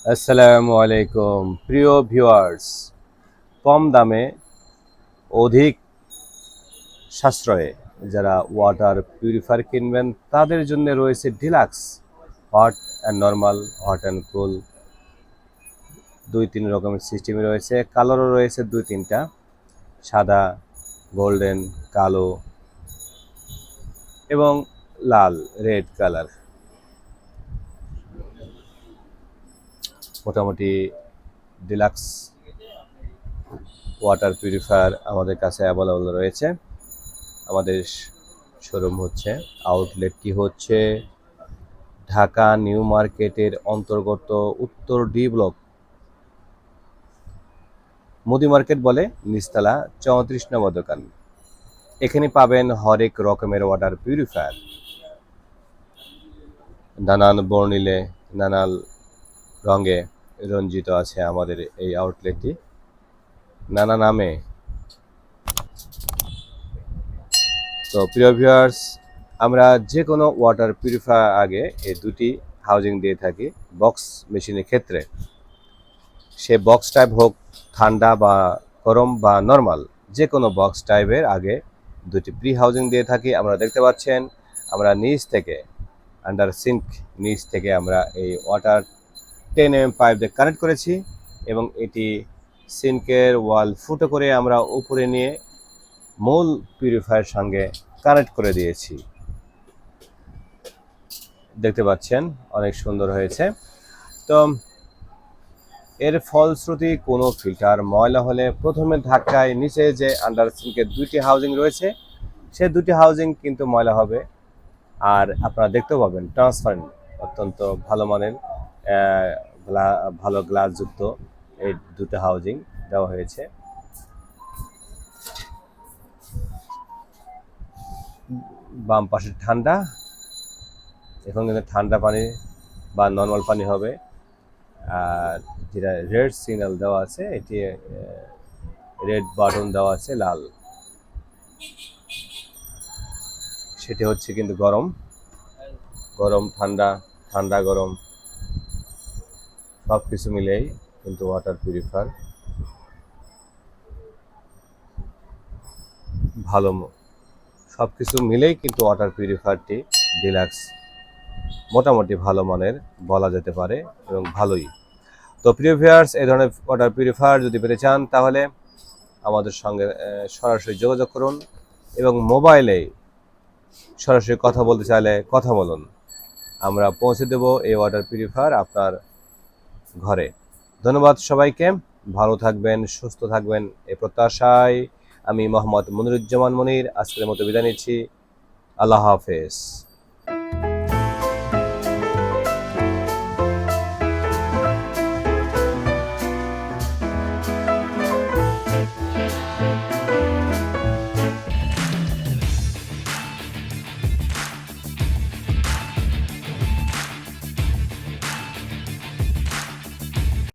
আসসালামু আলাইকুম প্রিয় ভিউয়ার্স। কম দামে অধিক সাশ্রয়ে যারা ওয়াটার পিউরিফায়ার কিনবেন তাদের জন্য রয়েছে deluxe hot and normal, hot and কুল, দুই তিন রকমের সিস্টেমই রয়েছে। কালারও রয়েছে দুই তিনটা, সাদা, গোল্ডেন, কালো এবং লাল, রেড কালার। মোটামুটি ডিলাক্স ওয়াটার পিউরিফায়ার আমাদের কাছে অ্যাভেলেবল রয়েছে। আমাদের শোরুম হচ্ছে, আউটলেটটি হচ্ছে ঢাকা নিউ মার্কেটের অন্তর্গত উত্তর ডি ব্লক, মুদি মার্কেট বলে, নিচতলা 34 নম্বর দোকান। এখানে পাবেন হরেক রকমের ওয়াটার পিউরিফায়ার, নানান বর্ণিলে, নানান রঙে রঞ্জিত আছে আমাদের এই আউটলেটটি, নানা নামে। তো প্রিয় ভিউয়ার্স, আমরা যে কোনো ওয়াটার পিউরিফায়ার আগে এই দুটি হাউজিং দিয়ে থাকি। বক্স মেশিনের ক্ষেত্রে সে বক্স টাইপ হোক, ঠান্ডা বা গরম বা নর্মাল, যে কোনো বক্স টাইপের আগে দুটি প্রি হাউজিং দিয়ে থাকি। আমরা দেখতে পাচ্ছেন আমরা নিচ থেকে, আন্ডার সিঙ্ক নিচ থেকে আমরা এই ওয়াটার 10 mm পাইপ দিয়ে কানেক্ট করেছি এবং এটি সিঙ্কের ওয়াল ফুটো করে আমরা উপরে নিয়ে মূল পিউরিফায়ার সঙ্গে কানেক্ট করে দিয়েছি। দেখতে পাচ্ছেন অনেক সুন্দর হয়েছে। তো এর ফলশ্রুতি কোনো ফিল্টার ময়লা হলে প্রথমে ধাক্কায় নিচে যে আন্ডার সিঙ্কের দুইটি হাউজিং রয়েছে সে দুটি হাউজিং কিন্তু ময়লা হবে। আর আপনারা দেখতেও পাবেন ট্রান্সপারেন্ট, অত্যন্ত ভালো মানের ভালো গ্লাসযুক্ত এই দুটো হাউজিং দেওয়া হয়েছে। বাম পাশে ঠান্ডা, এখন কিন্তু ঠান্ডা পানি বা নর্মাল পানি হবে। আর যেটা রেড সিগন্যাল দেওয়া আছে, এটি রেড বাটন দেওয়া আছে লাল, সেটি হচ্ছে কিন্তু গরম, গরম ঠান্ডা, ঠান্ডা গরম, সব কিছু মিলেই কিন্তু ওয়াটার পিউরিফায়ার ভালো। সব কিছু মিলেই কিন্তু ওয়াটার পিউরিফায়ারটি ডিলাক্স মোটামুটি ভালো মানের বলা যেতে পারে এবং ভালোই। তো প্রিয় ভিউয়ার্স, এই ধরনের ওয়াটার পিউরিফায়ার যদি পেতে চান তাহলে আমাদের সঙ্গে সরাসরি যোগাযোগ করুন এবং মোবাইলে সরাসরি কথা বলতে চাইলে কথা বলুন। আমরা পৌঁছে দেব এই ওয়াটার পিউরিফায়ার আপনার ঘরে। ধন্যবাদ সবাইকে, ভালো থাকবেন, সুস্থ থাকবেন এই প্রত্যাশায় আমি মোহাম্মদ মনিরুজ্জামান মনির আজকের মতো বিদায় নিচ্ছি। আল্লাহ হাফেজ।